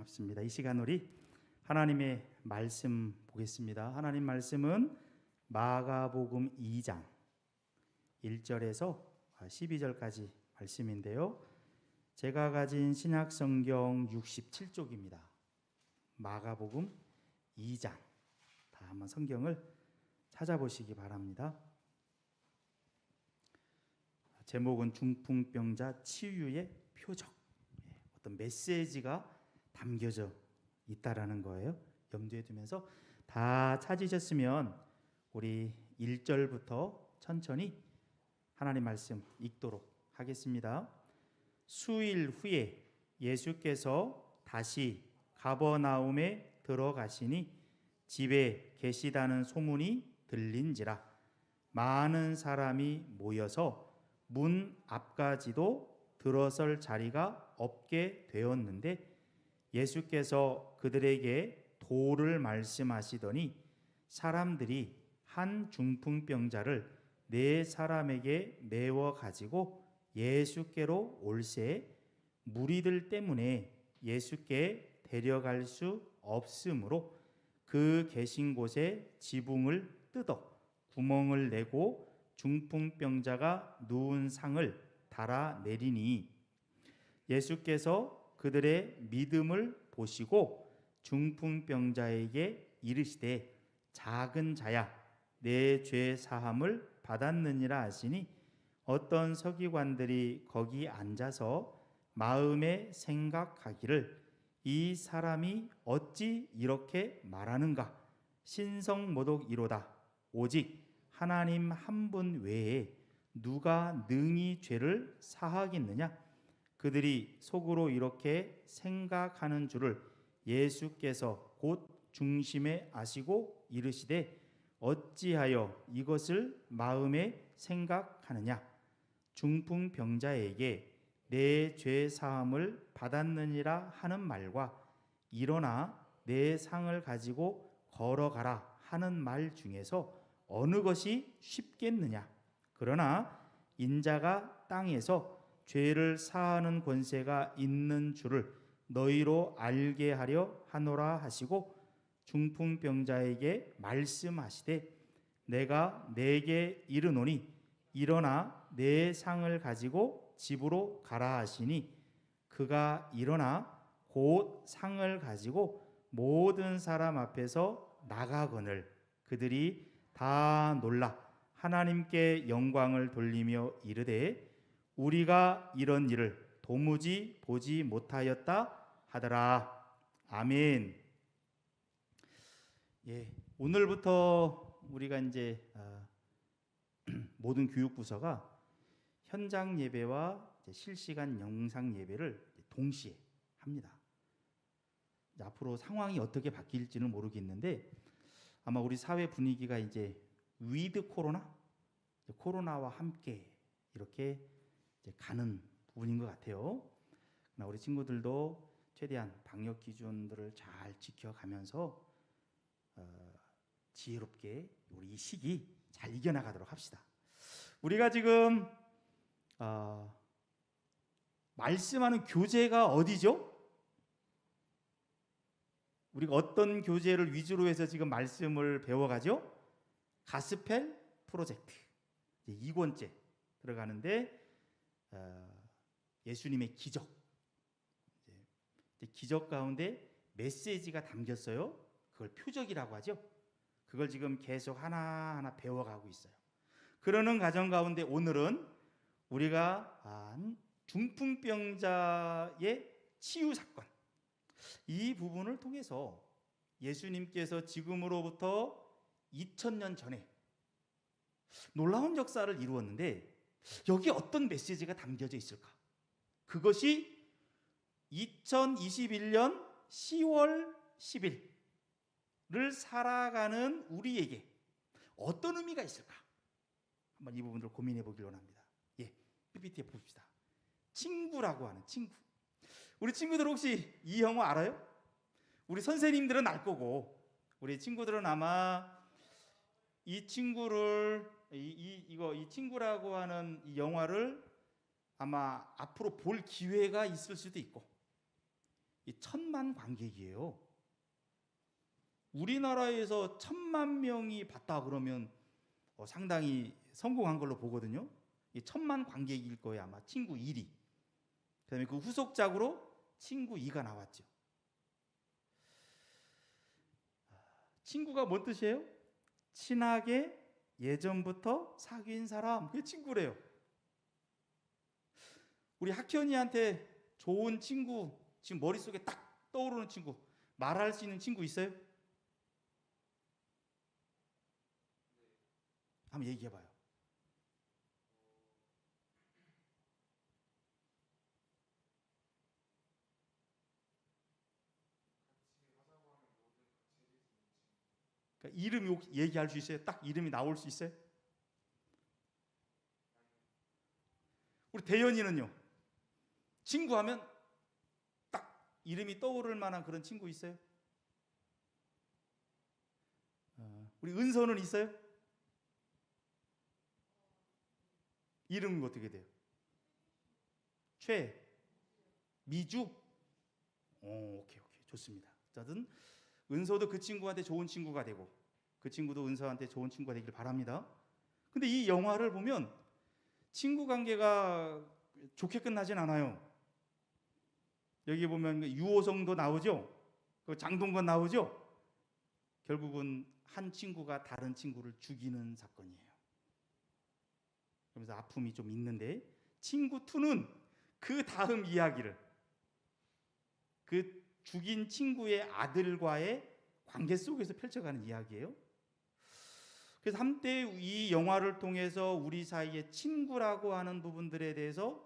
반갑습니다. 이 시간 우리 하나님의 말씀 보겠습니다. 하나님 말씀은 마가복음 2장 1절에서 12절까지 말씀인데요. 제가 가진 신약 성경 67쪽입니다. 마가복음 2장 다 한번 성경을 찾아보시기 바랍니다. 제목은 중풍병자 치유의 표적, 어떤 메시지가 담겨져 있다라는 거예요. 염두에 두면서 다 찾으셨으면 우리 1절부터 천천히 하나님 말씀 읽도록 하겠습니다. 수일 후에 예수께서 다시 가버나움에 들어가시니 집에 계시다는 소문이 들린지라 많은 사람이 모여서 문 앞까지도 들어설 자리가 없게 되었는데 예수께서 그들에게 도를 말씀하시더니 사람들이 한 중풍병자를 4사람에게 메워 가지고 예수께로 올세 무리들 때문에 예수께 데려갈 수 없으므로 그 계신 곳에 지붕을 뜯어 구멍을 내고 중풍병자가 누운 상을 달아내리니 예수께서 그들의 믿음을 보시고 중풍병자에게 이르시되 작은 자야 내 죄 사함을 받았느니라 하시니 어떤 서기관들이 거기 앉아서 마음에 생각하기를 이 사람이 어찌 이렇게 말하는가 신성모독이로다 오직 하나님 한 분 외에 누가 능히 죄를 사하겠느냐 그들이 속으로 이렇게 생각하는 줄을 예수께서 곧 중심에 아시고 이르시되 어찌하여 이것을 마음에 생각하느냐 중풍병자에게 내 죄 사함을 받았느니라 하는 말과 일어나 내 상을 가지고 걸어가라 하는 말 중에서 어느 것이 쉽겠느냐 그러나 인자가 땅에서 죄를 사하는 권세가 있는 줄을 너희로 알게 하려 하노라 하시고 중풍병자에게 말씀하시되 내가 네게 이르노니 일어나 내 상을 가지고 집으로 가라 하시니 그가 일어나 곧 상을 가지고 모든 사람 앞에서 나가거늘 그들이 다 놀라 하나님께 영광을 돌리며 이르되 우리가 이런 일을 도무지 보지 못하였다 하더라. 아멘. 오늘부터 우리가 이제 모든 교육부서가 현장 예배와 실시간 영상 예배를 동시에 합니다. 앞으로 상황이 어떻게 바뀔지는 모르겠는데 아마 우리 사회 분위기가 이제 위드 코로나와 함께 이렇게 이제 가는 부분인 것 같아요. 우리 친구들도 최대한 방역 기준들을 잘 지켜가면서 지혜롭게 우리 이 시기 잘 이겨나가도록 합시다. 우리가 지금 말씀하는 교재가 어디죠? 우리가 어떤 교재를 위주로 해서 지금 말씀을 배워가죠? 가스펠 프로젝트 2권째 들어가는데 예수님의 기적 기적 가운데 메시지가 담겼어요. 그걸 표적이라고 하죠. 그걸 지금 계속 하나하나 배워가고 있어요. 그러는 과정 가운데 오늘은 우리가 중풍병자의 치유 사건 이 부분을 통해서 예수님께서 지금으로부터 2000년 전에 놀라운 역사를 이루었는데 여기 어떤 메시지가 담겨져 있을까? 그것이 2021년 10월 10일을 살아가는 우리에게 어떤 의미가 있을까? 한번 이 부분을 고민해 보길 원합니다. PPT에 봅시다. 친구라고 하는 친구. 우리 친구들 혹시 이 영화 알아요? 우리 선생님들은 알 거고 우리 친구들은 아마 이 친구를 이 친구라고 하는 이 영화를 아마 앞으로 볼 기회가 있을 수도 있고 이 1,000만 관객이에요. 우리나라에서 1,000만 명이 봤다 그러면 상당히 성공한 걸로 보거든요. 이 1,000만 관객일 거예요 아마. 친구 1위. 그다음에 그 후속작으로 친구 2가 나왔죠. 친구가 뭔 뜻이에요? 친하게 예전부터 사귄 사람. 그게 친구래요. 우리 학현이한테 좋은 친구, 지금 머릿속에 딱 떠오르는 친구, 말할 수 있는 친구 있어요? 한번 얘기해봐요. 그러니까 이름이 혹시 얘기할 수 있어요? 딱 이름이 나올 수 있어요? 우리 대현이는요? 친구하면 딱 이름이 떠오를 만한 그런 친구 있어요? 우리 은서는 있어요? 이름은 어떻게 돼요? 미주? 오케이. 좋습니다. 어쨌든 은서도 그 친구한테 좋은 친구가 되고 그 친구도 은서한테 좋은 친구가 되길 바랍니다. 근데 이 영화를 보면 친구 관계가 좋게 끝나진 않아요. 여기 보면 유호성도 나오죠. 장동건 나오죠. 결국은 한 친구가 다른 친구를 죽이는 사건이에요. 그러면서 아픔이 좀 있는데, 친구 2는 그 다음 이야기를, 그 죽인 친구의 아들과의 관계 속에서 펼쳐가는 이야기예요. 그래서 한때 이 영화를 통해서 우리 사이에 친구라고 하는 부분들에 대해서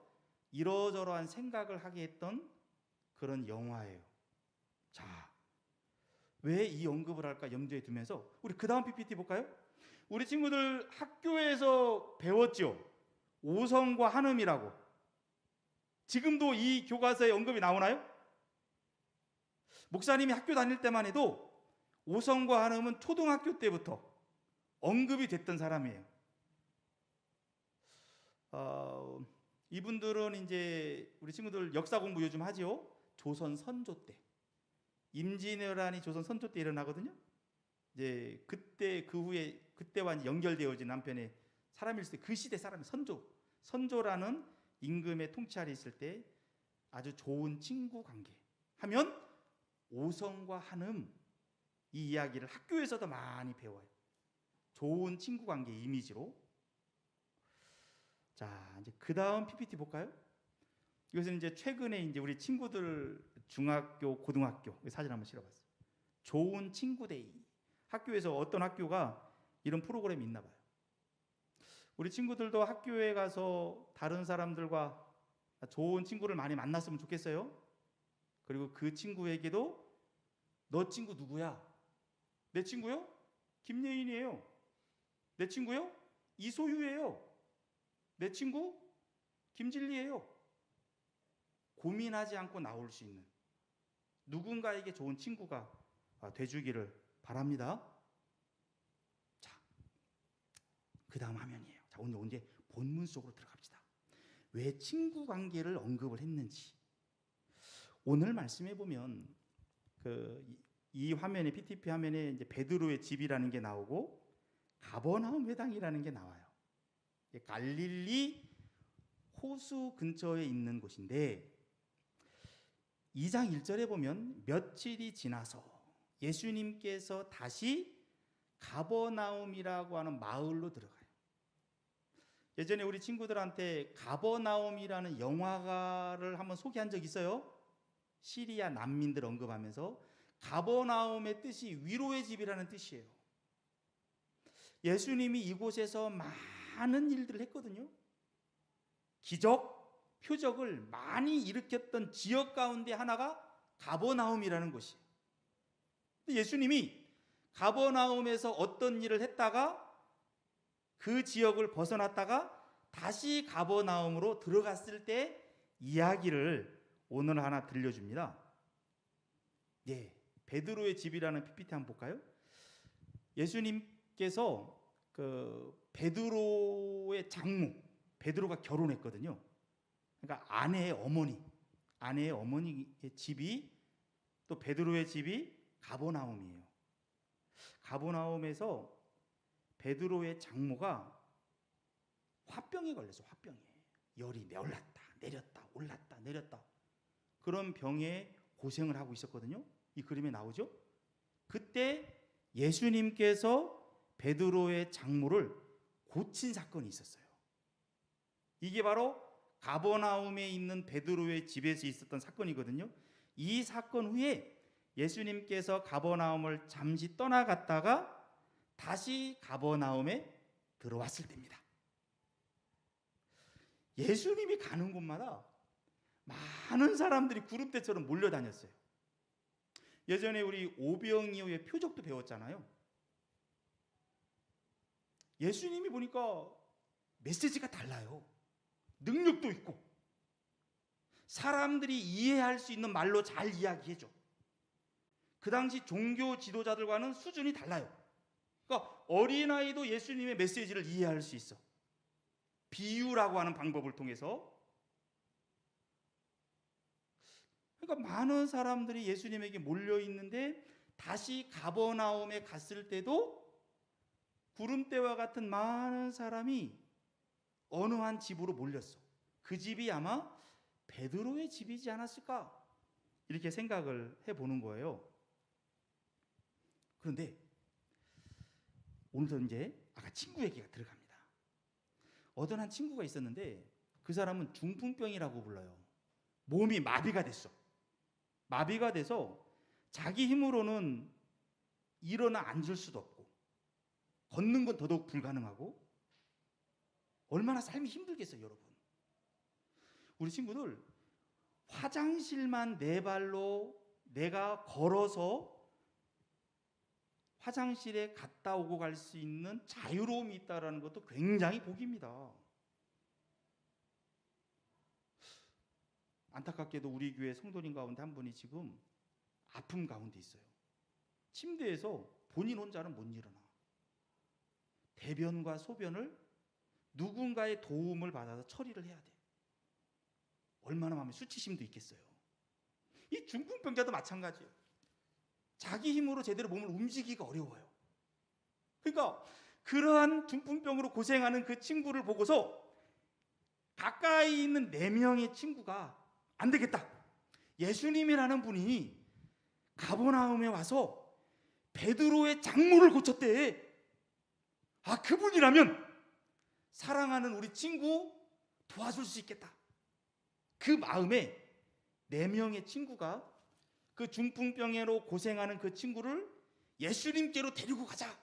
이러저러한 생각을 하게 했던 그런 영화예요. 자, 왜 이 언급을 할까 염두에 두면서 우리 그 다음 PPT 볼까요? 우리 친구들 학교에서 배웠죠. 오성과 한음이라고. 지금도 이 교과서에 언급이 나오나요? 목사님이 학교 다닐 때만 해도 오성과 한음은 초등학교 때부터 언급이 됐던 사람이에요. 이분들은 이제 우리 친구들 역사 공부 요즘 하지요. 조선 선조 때, 임진왜란이 조선 선조 때 일어나거든요. 이제 그때 그 후에 그때와 연결되어진 한편의 사람일 때 그 시대 사람이 선조라는 임금의 통치 아래 있을 때 아주 좋은 친구 관계 하면 오성과 한음, 이 이야기를 학교에서도 많이 배워요. 좋은 친구 관계 이미지로. 자, 이제 그 다음 PPT 볼까요? 이것은 이제 최근에 이제 우리 친구들 중학교, 고등학교 사진 한번 실어봤어요. 좋은 친구 데이. 학교에서 어떤 학교가 이런 프로그램이 있나 봐요. 우리 친구들도 학교에 가서 다른 사람들과 좋은 친구를 많이 만났으면 좋겠어요. 그리고 그 친구에게도 너 친구 누구야? 내 친구요? 김예인이에요. 내 친구요? 이소유예요. 내 친구? 김진리예요. 고민하지 않고 나올 수 있는 누군가에게 좋은 친구가 돼주기를 바랍니다. 자, 그 다음 화면이에요. 자, 오늘 이제 본문 속으로 들어갑시다. 왜 친구 관계를 언급을 했는지. 오늘 말씀해 보면 이 화면에, PTP 화면에 이제 베드로의 집이라는 게 나오고 가버나움 회당이라는 게 나와요. 갈릴리 호수 근처에 있는 곳인데 2장 1절에 보면 며칠이 지나서 예수님께서 다시 가버나움이라고 하는 마을로 들어가요. 예전에 우리 친구들한테 가버나움이라는 영화를 한번 소개한 적 있어요. 시리아 난민들 언급하면서 가버나움의 뜻이 위로의 집이라는 뜻이에요. 예수님이 이곳에서 많은 일들을 했거든요. 기적, 표적을 많이 일으켰던 지역 가운데 하나가 가버나움이라는 곳이에요. 예수님이 가버나움에서 어떤 일을 했다가 그 지역을 벗어났다가 다시 가버나움으로 들어갔을 때 이야기를 오늘 하나 들려줍니다. 예, 베드로의 집이라는 PPT 한번 볼까요? 예수님께서 그 베드로의 장모, 베드로가 결혼했거든요. 그러니까 아내의 어머니의 집이 또 베드로의 집이 가버나움이에요. 가버나움에서 베드로의 장모가 화병에 걸려서 화병에 열이 올랐다 내렸다 올랐다 내렸다 그런 병에 고생을 하고 있었거든요. 이 그림에 나오죠. 그때 예수님께서 베드로의 장모를 고친 사건이 있었어요. 이게 바로 가버나움에 있는 베드로의 집에서 있었던 사건이거든요. 이 사건 후에 예수님께서 가버나움을 잠시 떠나갔다가 다시 가버나움에 들어왔을 때입니다. 예수님이 가는 곳마다 많은 사람들이 구름대처럼 몰려다녔어요. 예전에 우리 오병이어의 표적도 배웠잖아요. 예수님이 보니까 메시지가 달라요. 능력도 있고 사람들이 이해할 수 있는 말로 잘 이야기해줘. 그 당시 종교 지도자들과는 수준이 달라요. 그러니까 어린아이도 예수님의 메시지를 이해할 수 있어. 비유라고 하는 방법을 통해서. 그러니까 많은 사람들이 예수님에게 몰려 있는데 다시 가버나움에 갔을 때도 구름대와 같은 많은 사람이 어느 한 집으로 몰렸어. 그 집이 아마 베드로의 집이지 않았을까? 이렇게 생각을 해보는 거예요. 그런데 오늘도 이제 아까 친구 얘기가 들어갑니다. 어떤 한 친구가 있었는데 그 사람은 중풍병이라고 불러요. 몸이 마비가 됐어. 마비가 돼서 자기 힘으로는 일어나 앉을 수도 없고 걷는 건 더더욱 불가능하고 얼마나 삶이 힘들겠어요, 여러분. 우리 친구들 화장실만 네 발로 내가 걸어서 화장실에 갔다 오고 갈 수 있는 자유로움이 있다는 것도 굉장히 복입니다. 안타깝게도 우리 교회 성도님 가운데 한 분이 지금 아픔 가운데 있어요. 침대에서 본인 혼자는 못 일어나. 대변과 소변을 누군가의 도움을 받아서 처리를 해야 돼. 얼마나 마음에 수치심도 있겠어요. 이 중풍병자도 마찬가지예요. 자기 힘으로 제대로 몸을 움직이기가 어려워요. 그러니까 그러한 중풍병으로 고생하는 그 친구를 보고서 가까이 있는 4명의 친구가 안 되겠다. 예수님이라는 분이 가버나움에 와서 베드로의 장모를 고쳤대. 아, 그분이라면 사랑하는 우리 친구 도와줄 수 있겠다. 그 마음에 4명의 친구가 그 중풍병으로 고생하는 그 친구를 예수님께로 데리고 가자.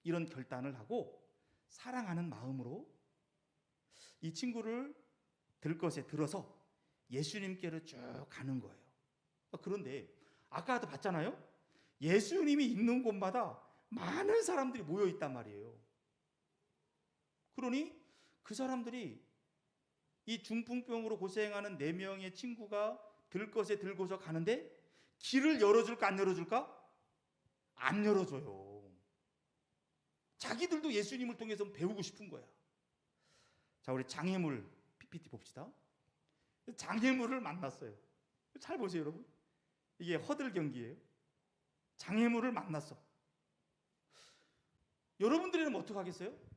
이런 결단을 하고 사랑하는 마음으로 이 친구를 들것에 들어서 예수님께로 쭉 가는 거예요. 그런데 아까도 봤잖아요. 예수님이 있는 곳마다 많은 사람들이 모여 있단 말이에요. 그러니 그 사람들이 이 중풍병으로 고생하는 4명의 친구가 들것에 들고서 가는데 길을 열어줄까 안 열어줄까? 안 열어줘요. 자기들도 예수님을 통해서 배우고 싶은 거야. 자, 우리 장애물 PPT 봅시다. 장애물을 만났어요. 잘 보세요, 여러분. 이게 허들 경기예요. 장애물을 만났어. 여러분들이라면 어떻게 하겠어요?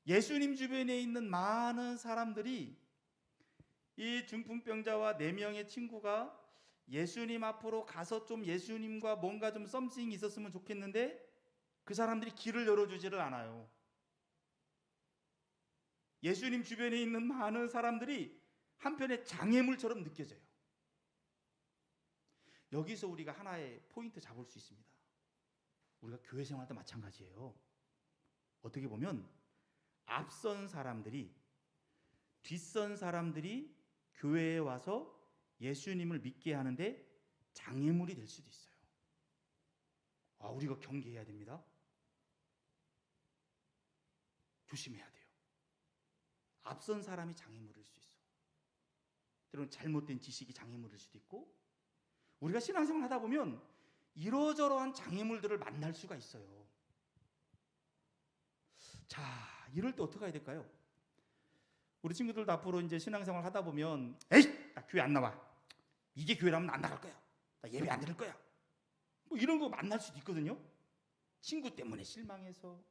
예수님 주변에 있는 많은 사람들이 이 중풍병자와 4명의 친구가 예수님 앞으로 가서 좀 예수님과 뭔가 좀 썸씽이 있었으면 좋겠는데 그 사람들이 길을 열어주지를 않아요. 예수님 주변에 있는 많은 사람들이 한편의 장애물처럼 느껴져요. 여기서 우리가 하나의 포인트 잡을 수 있습니다. 우리가 교회 생활도 마찬가지예요. 어떻게 보면 앞선 사람들이, 뒷선 사람들이 교회에 와서 예수님을 믿게 하는데 장애물이 될 수도 있어요. 우리가 경계해야 됩니다. 조심해야 돼요. 앞선 사람이 장애물일 수 있어. 때로는 잘못된 지식이 장애물일 수도 있고, 우리가 신앙생활 하다 보면 이러저러한 장애물들을 만날 수가 있어요. 자, 이럴 때 어떻게 해야 될까요? 우리 친구들도 앞으로 이제 신앙생활 하다 보면 에이, 나 교회 안 나와. 이게 교회라면 안 나갈 거야. 나 예배 안 드릴 거야. 뭐 이런 거 만날 수도 있거든요. 친구 때문에 실망해서,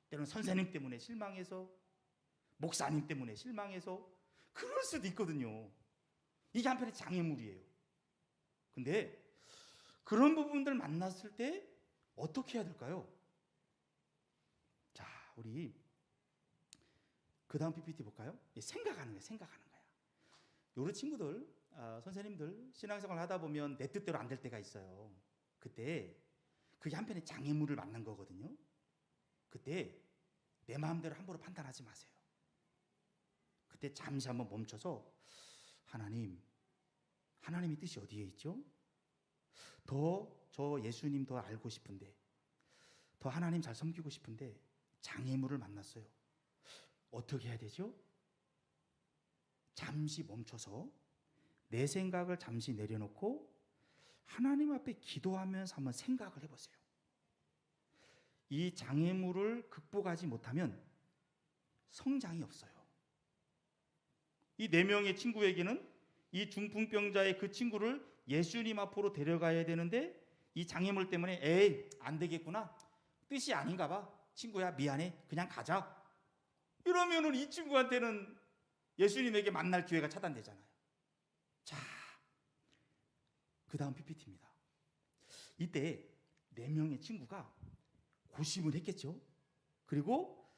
때로는 선생님 때문에 실망해서, 목사님 때문에 실망해서 그럴 수도 있거든요. 이게 한편의 장애물이에요. 근데 그런 부분들 만났을 때 어떻게 해야 될까요? 자, 우리 그 다음 PPT 볼까요? 생각하는 거예요. 생각하는 거야. 요런 친구들, 선생님들 신앙생활 하다 보면 내 뜻대로 안 될 때가 있어요. 그때 그게 한편의 장애물을 만난 거거든요. 그때 내 마음대로 함부로 판단하지 마세요. 그때 잠시 한번 멈춰서 하나님의 뜻이 어디에 있죠? 저 예수님 더 알고 싶은데, 더 하나님 잘 섬기고 싶은데 장애물을 만났어요. 어떻게 해야 되죠? 잠시 멈춰서 내 생각을 잠시 내려놓고 하나님 앞에 기도하면서 한번 생각을 해보세요. 이 장애물을 극복하지 못하면 성장이 없어요. 이 4명의 친구에게는 이 중풍병자의 그 친구를 예수님 앞으로 데려가야 되는데 이 장애물 때문에 에이 안 되겠구나, 뜻이 아닌가 봐, 친구야 미안해, 그냥 가자, 이러면은 이 친구한테는 예수님에게 만날 기회가 차단되잖아요. 자, 그 다음 PPT입니다. 이때 4명의 친구가 고심을 했겠죠. 그리고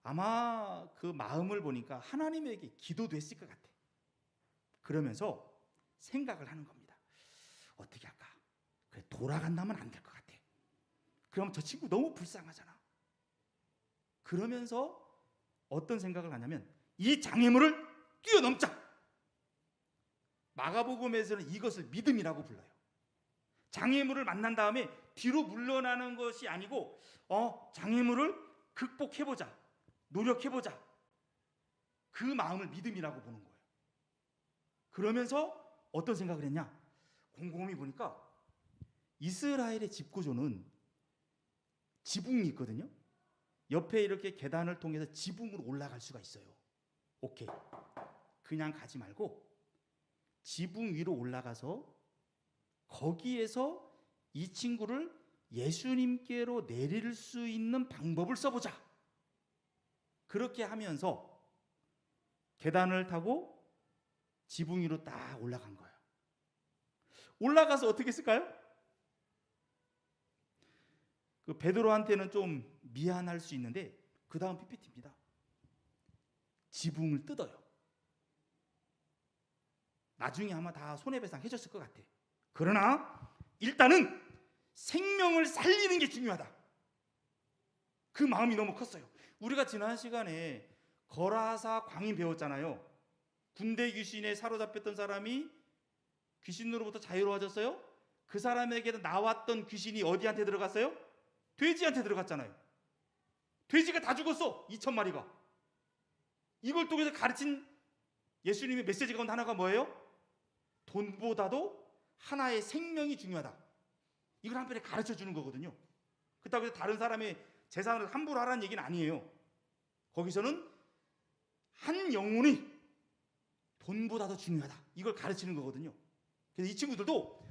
아마 그 마음을 보니까 하나님에게 기도도 했을 것 같아. 그러면서 생각을 하는 겁니다. 어떻게 할까? 그래, 돌아간다면 안 될 것 같아. 그럼 저 친구 너무 불쌍하잖아. 그러면서 어떤 생각을 하냐면 이 장애물을 뛰어넘자. 마가복음에서는 이것을 믿음이라고 불러요. 장애물을 만난 다음에 뒤로 물러나는 것이 아니고 장애물을 극복해보자, 노력해보자, 그 마음을 믿음이라고 보는 거예요. 그러면서 어떤 생각을 했냐? 곰곰이 보니까 이스라엘의 집 구조는 지붕이 있거든요. 옆에 이렇게 계단을 통해서 지붕으로 올라갈 수가 있어요. 오케이, 그냥 가지 말고 지붕 위로 올라가서 거기에서 이 친구를 예수님께로 내릴 수 있는 방법을 써보자. 그렇게 하면서 계단을 타고 지붕 위로 딱 올라간 거예요. 올라가서 어떻게 했을까요? 그 베드로한테는 좀 미안할 수 있는데 그 다음 PPT입니다. 지붕을 뜯어요. 나중에 아마 다 손해배상 해줬을 것 같아. 그러나 일단은 생명을 살리는 게 중요하다. 그 마음이 너무 컸어요. 우리가 지난 시간에 거라사 광인 배웠잖아요. 군대 귀신에 사로잡혔던 사람이 귀신으로부터 자유로워졌어요. 그 사람에게도 나왔던 귀신이 어디한테 들어갔어요? 돼지한테 들어갔잖아요. 돼지가 다 죽었어. 2,000마리가. 이걸 통해서 가르친 예수님의 메시지 가운데 하나가 뭐예요? 돈보다도 하나의 생명이 중요하다. 이걸 한편에 가르쳐 주는 거거든요. 그렇다고 해서 다른 사람의 재산을 함부로 하라는 얘기는 아니에요. 거기서는 한 영혼이 돈보다 더 중요하다, 이걸 가르치는 거거든요. 그래서 이 친구들도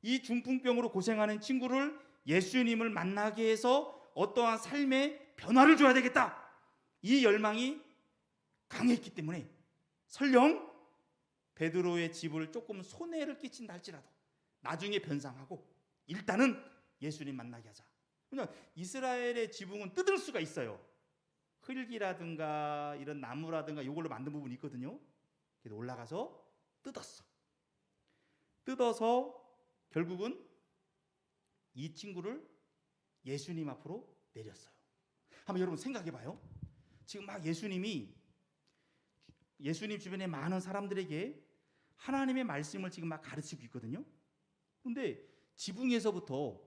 이 중풍병으로 고생하는 친구를 예수님을 만나게 해서 어떠한 삶의 변화를 줘야 되겠다, 이 열망이 강했기 때문에 설령 베드로의 집을 조금 손해를 끼친다 할지라도 나중에 변상하고 일단은 예수님 만나게 하자. 그냥 이스라엘의 지붕은 뜯을 수가 있어요. 흙이라든가 이런 나무라든가 이걸로 만든 부분이 있거든요. 그래서 올라가서 뜯어서 결국은 이 친구를 예수님 앞으로 내렸어요. 한번 여러분 생각해봐요. 지금 막 예수님 주변에 많은 사람들에게 하나님의 말씀을 지금 막 가르치고 있거든요. 그런데 지붕에서부터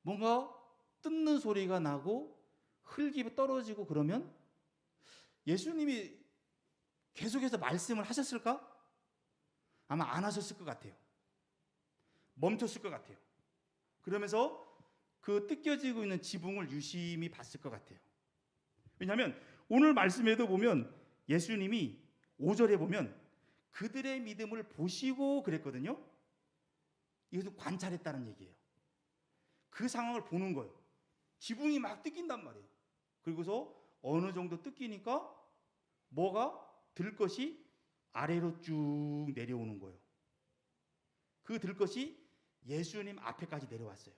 뭔가 뜯는 소리가 나고 흙이 떨어지고 그러면 예수님이 계속해서 말씀을 하셨을까? 아마 안 하셨을 것 같아요. 멈췄을 것 같아요. 그러면서 그 뜯겨지고 있는 지붕을 유심히 봤을 것 같아요. 왜냐하면 오늘 말씀에도 보면 예수님이 5절에 보면 그들의 믿음을 보시고 그랬거든요. 이것은 관찰했다는 얘기예요. 그 상황을 보는 거예요. 지붕이 막 뜯긴단 말이에요. 그리고서 어느 정도 뜯기니까 뭐가 들것이 아래로 쭉 내려오는 거예요. 그 들것이 예수님 앞에까지 내려왔어요.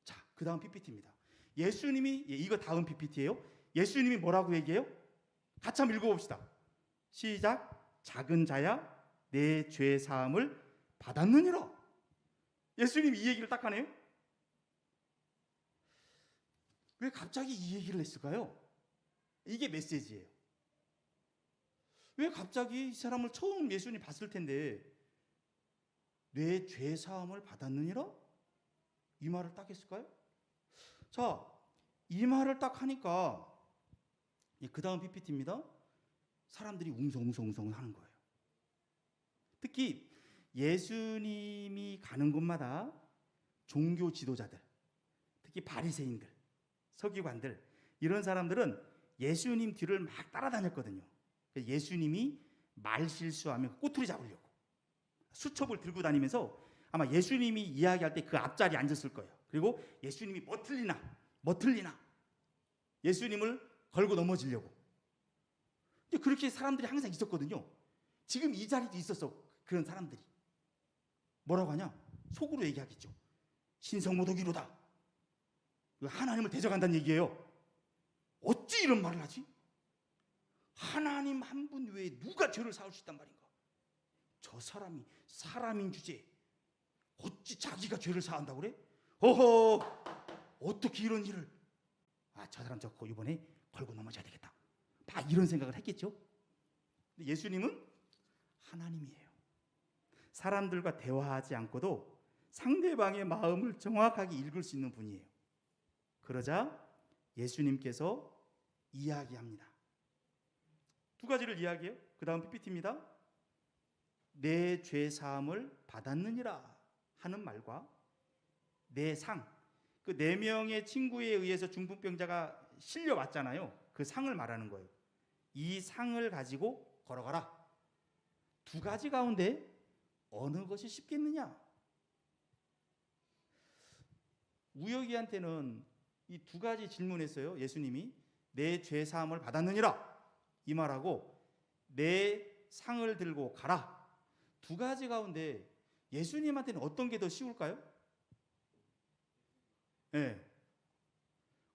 자, 그 다음 PPT입니다. 예수님이, 이거 다음 PPT예요. 예수님이 뭐라고 얘기해요? 같이 한번 읽어봅시다. 시작. 작은 자야 내 죄 사함을 받았느니라. 예수님이 이 얘기를 딱 하네요. 왜 갑자기 이 얘기를 했을까요? 이게 메시지예요. 왜 갑자기 이 사람을 처음 예수님이 봤을 텐데 내 죄 사함을 받았느니라? 이 말을 딱 했을까요? 자, 이 말을 딱 하니까 그 다음 PPT입니다. 사람들이 웅성웅성 하는 거예요. 특히 예수님이 가는 곳마다 종교 지도자들, 특히 바리새인들, 서기관들, 이런 사람들은 예수님 뒤를 막 따라다녔거든요. 예수님이 말 실수하면 꼬투리 잡으려고 수첩을 들고 다니면서 아마 예수님이 이야기할 때 그 앞자리에 앉았을 거예요. 그리고 예수님이 뭐 틀리나 예수님을 걸고 넘어지려고. 그렇게 사람들이 항상 있었거든요. 지금 이 자리도 있었어. 그런 사람들이 뭐라고 하냐? 속으로 얘기하겠죠. 신성모독이로다. 하나님을 대적한다는 얘기예요. 어찌 이런 말을 하지? 하나님 한 분 외에 누가 죄를 사할 수 있단 말인가? 저 사람이 사람인 주제에 어찌 자기가 죄를 사한다고 그래? 어허, 어떻게 이런 일을? 저 사람 저 이번에 걸고 넘어져야 되겠다. 다 이런 생각을 했겠죠. 근데 예수님은 하나님이에요. 사람들과 대화하지 않고도 상대방의 마음을 정확하게 읽을 수 있는 분이에요. 그러자 예수님께서 이야기합니다. 두 가지를 이야기해요. 그 다음 PPT입니다. 내 죄 사함을 받았느니라 하는 말과 내 상, 그 4명의 친구에 의해서 중풍병자가 실려왔잖아요. 그 상을 말하는 거예요. 이 상을 가지고 걸어가라. 두 가지 가운데 어느 것이 쉽겠느냐? 우여기한테는 이 두 가지 질문했어요. 예수님이 내 죄 사함을 받았느니라 이 말하고 내 상을 들고 가라. 두 가지 가운데 예수님한테는 어떤 게 더 쉬울까요? 네.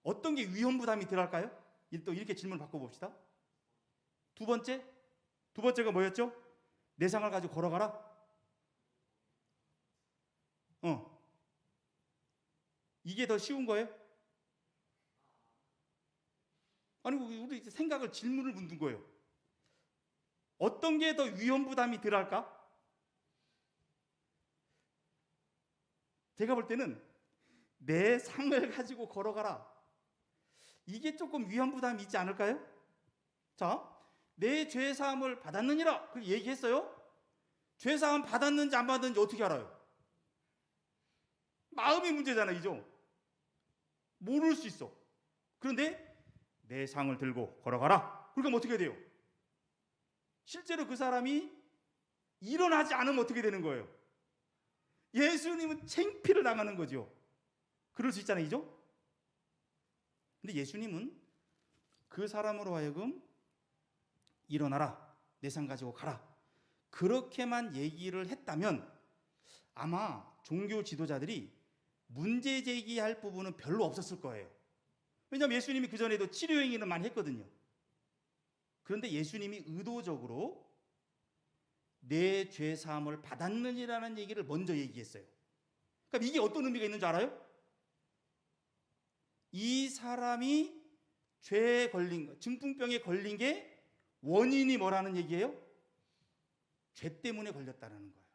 어떤 게 위험 부담이 덜할까요? 또 이렇게 질문을 바꿔봅시다. 두 번째가 뭐였죠? 내 상을 가지고 걸어가라. 이게 더 쉬운 거예요? 아니, 우리 생각을 질문을 묻는 거예요. 어떤 게 더 위험 부담이 덜할까? 제가 볼 때는 내 상을 가지고 걸어가라. 이게 조금 위험 부담이 있지 않을까요? 자, 내 죄 사함을 받았느니라 그렇게 얘기했어요. 죄 사함 받았는지 안 받았는지 어떻게 알아요? 마음의 문제잖아요, 이죠? 모를 수 있어. 그런데 내 상을 들고 걸어가라. 그러면 어떻게 돼요? 실제로 그 사람이 일어나지 않으면 어떻게 되는 거예요? 예수님은 창피를 당하는 거죠. 그럴 수 있잖아요, 이죠? 근데 예수님은 그 사람으로 하여금 일어나라, 내 상 가지고 가라, 그렇게만 얘기를 했다면 아마 종교 지도자들이 문제 제기할 부분은 별로 없었을 거예요. 왜냐하면 예수님이 그전에도 치료 행위를 많이 했거든요. 그런데 예수님이 의도적으로 내 죄 사함을 받았느니라는 얘기를 먼저 얘기했어요. 그러니까 이게 어떤 의미가 있는 줄 알아요? 이 사람이 죄에 걸린 거, 중풍병에 걸린 게 원인이 뭐라는 얘기예요? 죄 때문에 걸렸다는 거예요.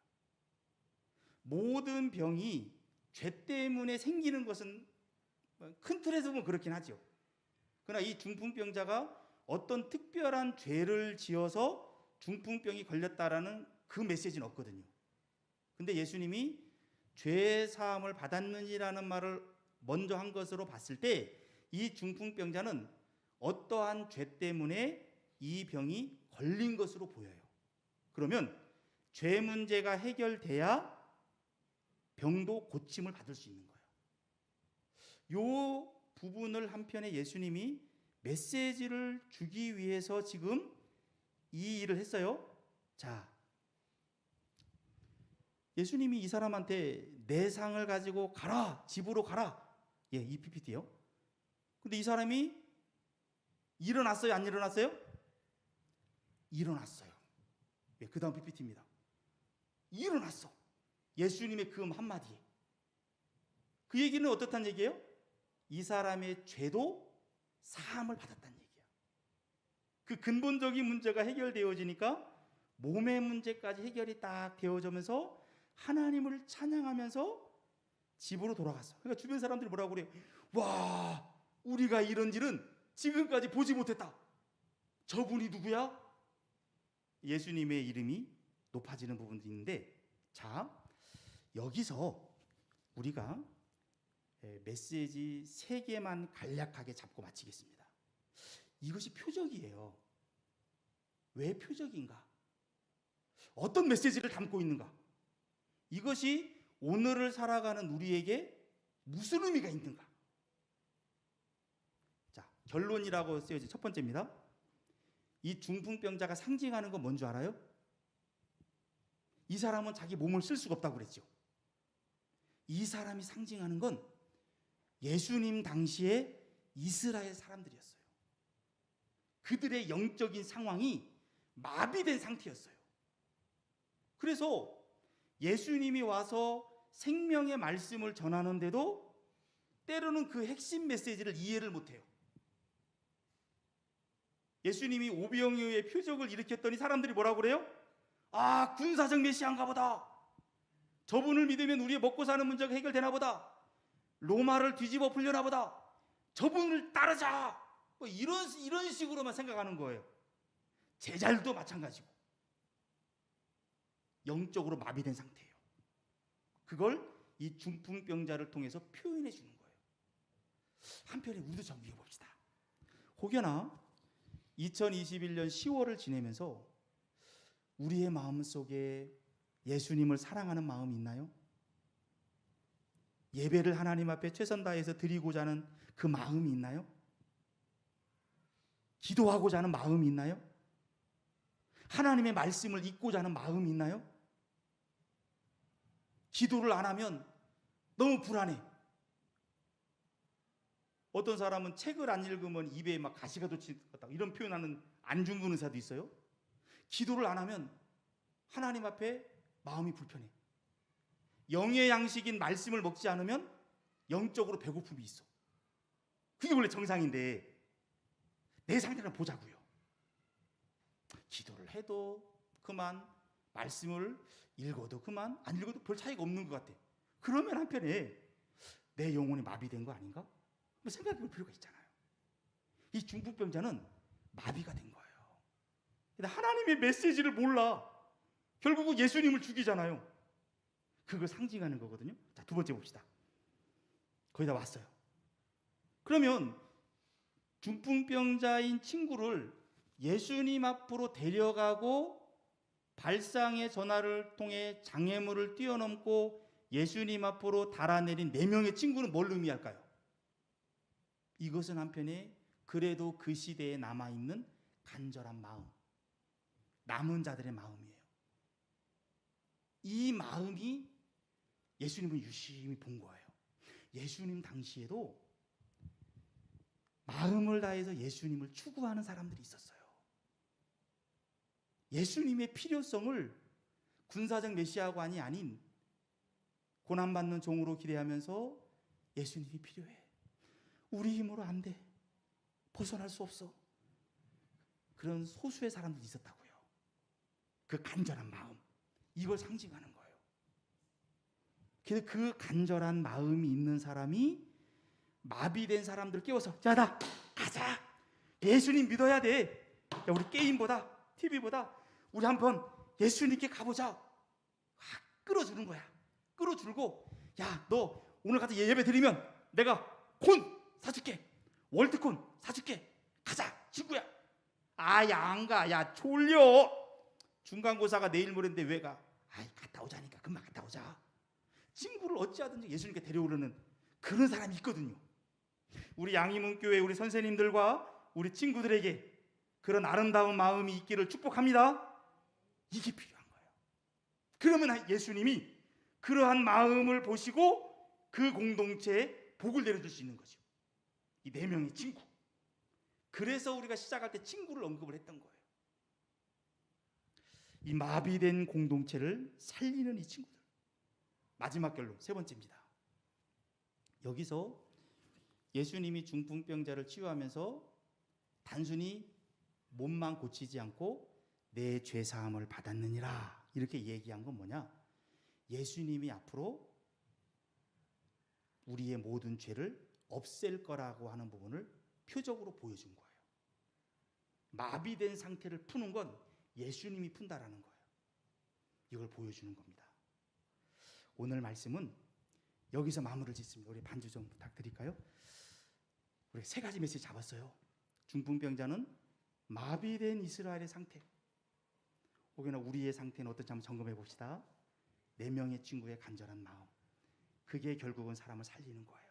모든 병이 죄 때문에 생기는 것은 큰 틀에서 보면 그렇긴 하죠. 그러나 이 중풍병자가 어떤 특별한 죄를 지어서 중풍병이 걸렸다라는 그 메시지는 없거든요. 근데 예수님이 죄 사함을 받았느니라는 말을 먼저 한 것으로 봤을 때 이 중풍병자는 어떠한 죄 때문에 이 병이 걸린 것으로 보여요. 그러면 죄 문제가 해결돼야 병도 고침을 받을 수 있는 거예요. 요 부분을 한편에 예수님이 메시지를 주기 위해서 지금 이 일을 했어요. 자, 예수님이 이 사람한테 내 상을 가지고 가라, 집으로 가라. 예, 이 PPT요. 근데 이 사람이 일어났어요, 안 일어났어요? 일어났어요. 예, 그 다음 PPT입니다. 일어났어. 예수님의 그 한마디에. 그 얘기는 어떻단 얘기예요? 이 사람의 죄도 사함을 받았다는 얘기야. 그 근본적인 문제가 해결되어지니까 몸의 문제까지 해결이 딱 되어지면서 하나님을 찬양하면서 집으로 돌아갔어. 그러니까 주변 사람들이 뭐라고 그래요? 와, 우리가 이런 일은 지금까지 보지 못했다. 저분이 누구야? 예수님의 이름이 높아지는 부분도 있는데, 자, 여기서 우리가 메시지 3개만 간략하게 잡고 마치겠습니다. 이것이 표적이에요. 왜 표적인가? 어떤 메시지를 담고 있는가? 이것이 오늘을 살아가는 우리에게 무슨 의미가 있는가? 자, 결론이라고 쓰여진 첫 번째입니다. 이 중풍병자가 상징하는 건 뭔 줄 알아요? 이 사람은 자기 몸을 쓸 수가 없다고 그랬죠. 이 사람이 상징하는 건 예수님 당시에 이스라엘 사람들이었어요. 그들의 영적인 상황이 마비된 상태였어요. 그래서 예수님이 와서 생명의 말씀을 전하는데도 때로는 그 핵심 메시지를 이해를 못해요. 예수님이 오병이어의 표적을 일으켰더니 사람들이 뭐라고 그래요? 아, 군사적 메시아인가 보다. 저분을 믿으면 우리의 먹고 사는 문제가 해결되나 보다. 로마를 뒤집어 풀려나 보다. 저분을 따르자. 뭐 이런 식으로만 생각하는 거예요. 제자들도 마찬가지고. 영적으로 마비된 상태예요. 그걸 이 중풍병자를 통해서 표현해 주는 거예요. 한편에 우리도 정리해 봅시다. 혹여나 2021년 10월을 지내면서 우리의 마음속에 예수님을 사랑하는 마음이 있나요? 예배를 하나님 앞에 최선 다해서 드리고자 하는 그 마음이 있나요? 기도하고자 하는 마음이 있나요? 하나님의 말씀을 읽고자 하는 마음이 있나요? 기도를 안 하면 너무 불안해. 어떤 사람은 책을 안 읽으면 입에 막 가시가 돋칠 것 같다, 이런 표현하는 안중근 의사도 있어요. 기도를 안 하면 하나님 앞에 마음이 불편해. 영의 양식인 말씀을 먹지 않으면 영적으로 배고픔이 있어. 그게 원래 정상인데 내 상태를 보자고요. 기도를 해도 그만, 말씀을 읽어도 그만, 안 읽어도 별 차이가 없는 것 같아. 그러면 한편에 내 영혼이 마비된 거 아닌가? 생각해 볼 필요가 있잖아요. 이 중풍병자는 마비가 된 거예요. 하나님의 메시지를 몰라. 결국은 예수님을 죽이잖아요. 그걸 상징하는 거거든요. 자, 두 번째 봅시다. 거의 다 왔어요. 그러면 중풍병자인 친구를 예수님 앞으로 데려가고 발상의 전화를 통해 장애물을 뛰어넘고 예수님 앞으로 달아내린 4명의 친구는 뭘 의미할까요? 이것은 한편에 그래도 그 시대에 남아있는 간절한 마음, 남은 자들의 마음이에요. 이 마음이 예수님을 유심히 본 거예요. 예수님 당시에도 마음을 다해서 예수님을 추구하는 사람들이 있었어요. 예수님의 필요성을 군사적 메시아관이 아닌 고난받는 종으로 기대하면서 예수님이 필요해. 우리 힘으로 안 돼. 벗어날 수 없어. 그런 소수의 사람들이 있었다고요. 그 간절한 마음, 이걸 상징하는 거예요. 그래서 그 간절한 마음이 있는 사람이 마비된 사람들을 깨워서, 자, 나 가자. 예수님 믿어야 돼. 야, 우리 게임보다 TV보다 우리 한번 예수님께 가보자. 끌어주는 거야. 끌어주고, 야, 너 오늘 가서 예배 드리면 내가 콘 사줄게. 월드콘 사줄게. 가자, 친구야. 아, 야, 안 가. 야, 졸려. 중간고사가 내일 모레인데 왜 가? 아이, 갔다 오자니까. 금방 갔다 오자. 친구를 어찌하든지 예수님께 데려오려는 그런 사람이 있거든요. 우리 양희문교회 우리 선생님들과 우리 친구들에게 그런 아름다운 마음이 있기를 축복합니다. 이게 필요한 거예요. 그러면 예수님이 그러한 마음을 보시고 그 공동체에 복을 내려줄 수 있는 거죠. 이 4명의 친구. 그래서 우리가 시작할 때 친구를 언급을 했던 거예요. 이 마비된 공동체를 살리는 이 친구들. 마지막 결론, 3번째입니다. 여기서 예수님이 중풍병자를 치유하면서 단순히 몸만 고치지 않고 내 죄사함을 받았느니라 이렇게 얘기한 건 뭐냐? 예수님이 앞으로 우리의 모든 죄를 없앨 거라고 하는 부분을 표적으로 보여준 거예요. 마비된 상태를 푸는 건 예수님이 푼다라는 거예요. 이걸 보여주는 겁니다. 오늘 말씀은 여기서 마무리를 짓습니다. 우리 반주 좀 부탁드릴까요? 우리 3가지 메시지 잡았어요. 중풍병자는 마비된 이스라엘의 상태, 혹여나 우리의 상태는 어떤지 한번 점검해 봅시다. 4명의 친구의 간절한 마음, 그게 결국은 사람을 살리는 거예요.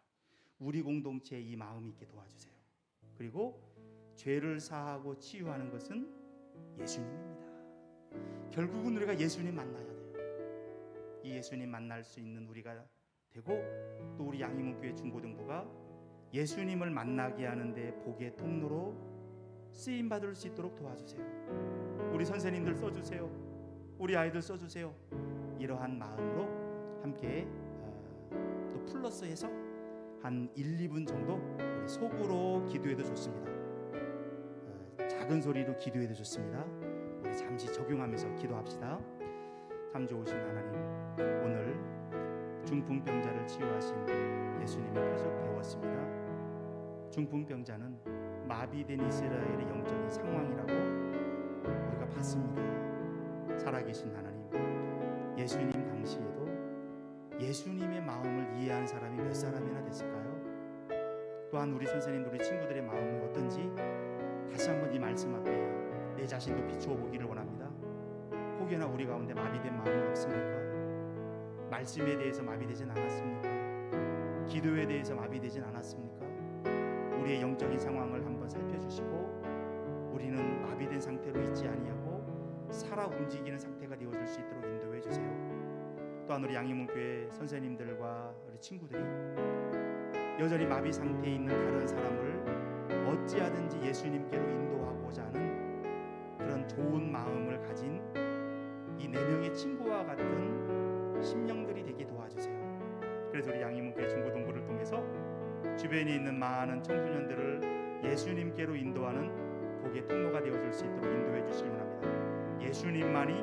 우리 공동체에 이 마음이 있게 도와주세요. 그리고 죄를 사하고 치유하는 것은 예수님입니다. 결국은 우리가 예수님 만나야 돼요. 이 예수님 만날 수 있는 우리가 되고, 또 우리 양희문교회 중고등부가 예수님을 만나게 하는데 복의 통로로 쓰임받을 수 있도록 도와주세요. 우리 선생님들 써주세요. 우리 아이들 써주세요. 이러한 마음으로 함께 또 플러스해서 한 1, 2분 정도 우리 속으로 기도해도 좋습니다. 작은 소리로 기도해도 좋습니다. 우리 잠시 적용하면서 기도합시다. 참 좋으신 하나님, 오늘 중풍병자를 치유하신 예수님의 표적 배웠습니다. 중풍병자는 마비된 이스라엘의 영적인 상황이라고 우리가 봤습니다. 살아계신 하나님, 예수님 당시에도 예수님의 마음을 이해한 사람이 몇 사람이나 됐을까요? 또한 우리 선생님들, 우리 친구들의 마음은 어떤지 다시 한번 이 말씀 앞에 내 자신도 비추어 보기를 원합니다. 혹여나 우리 가운데 마비된 마음은 없습니까? 말씀에 대해서 마비되진 않았습니까? 기도에 대해서 마비되진 않았습니까? 우리의 영적인 상황을 한번 살펴주시고 우리는 마비된 상태로 있지 아니하고 살아 움직이는 상태가 되어줄 수 있도록 인도해 주세요. 또한 우리 양희문교회 선생님들과 우리 친구들이 여전히 마비 상태에 있는 다른 사람을 어찌하든지 예수님께로 인도하고자 하는 그런 좋은 마음을 가진 이 4명의 친구와 같은 심령들이 되게 도와주세요. 그래서 우리 양희문교회 중고등부를 통해서 주변에 있는 많은 청소년들을 예수님께로 인도하는 복의 통로가 되어줄 수 있도록 인도해 주시기 원합니다. 예수님만이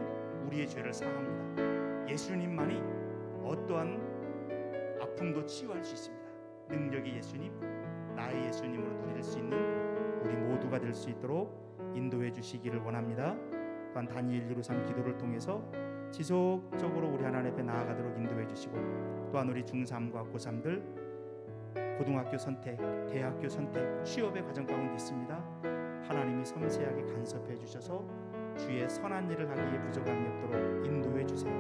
우리의 죄를 사합니다. 예수님만이 어떠한 아픔도 치유할 수 있습니다. 능력의 예수님, 나의 예수님으로 누릴 수 있는 우리 모두가 될 수 있도록 인도해 주시기를 원합니다. 또한 다니엘 153 기도를 통해서 지속적으로 우리 하나님 앞에 나아가도록 인도해 주시고, 또한 우리 중3과 고3들 고등학교 선택, 대학교 선택, 취업의 과정 가운데 있습니다. 하나님이 섬세하게 간섭해 주셔서 주의 선한 일을 하기에 부족함이 없도록 인도해 주세요.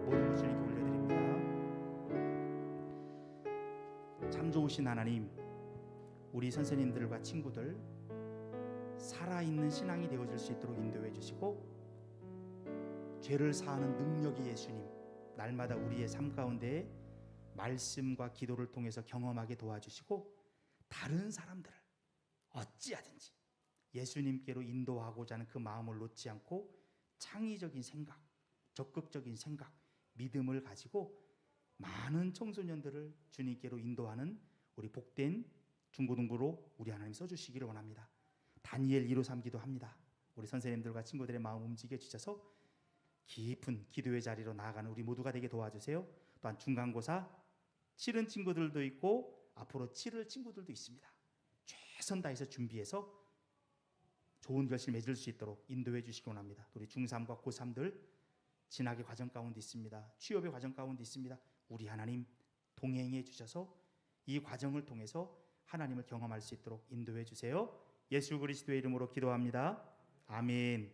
모든 것 주님께 올려드립니다. 참 좋으신 하나님, 우리 선생님들과 친구들 살아있는 신앙이 되어줄 수 있도록 인도해 주시고, 죄를 사하는 능력이 예수님 날마다 우리의 삶 가운데 말씀과 기도를 통해서 경험하게 도와주시고, 다른 사람들을 어찌하든지 예수님께로 인도하고자 하는 그 마음을 놓지 않고 창의적인 생각, 적극적인 생각, 믿음을 가지고 많은 청소년들을 주님께로 인도하는 우리 복된 중고등부로 우리 하나님 써주시기를 원합니다. 다니엘 153 기도합니다. 우리 선생님들과 친구들의 마음 움직여 주셔서 깊은 기도의 자리로 나아가는 우리 모두가 되게 도와주세요. 또한 중간고사 치른 친구들도 있고 앞으로 치를 친구들도 있습니다. 최선 다해서 준비해서 좋은 결실 맺을 수 있도록 인도해 주시기 원합니다. 우리 중3과 고3들 진학의 과정 가운데 있습니다. 취업의 과정 가운데 있습니다. 우리 하나님 동행해 주셔서 이 과정을 통해서 하나님을 경험할 수 있도록 인도해 주세요. 예수 그리스도의 이름으로 기도합니다. 아멘.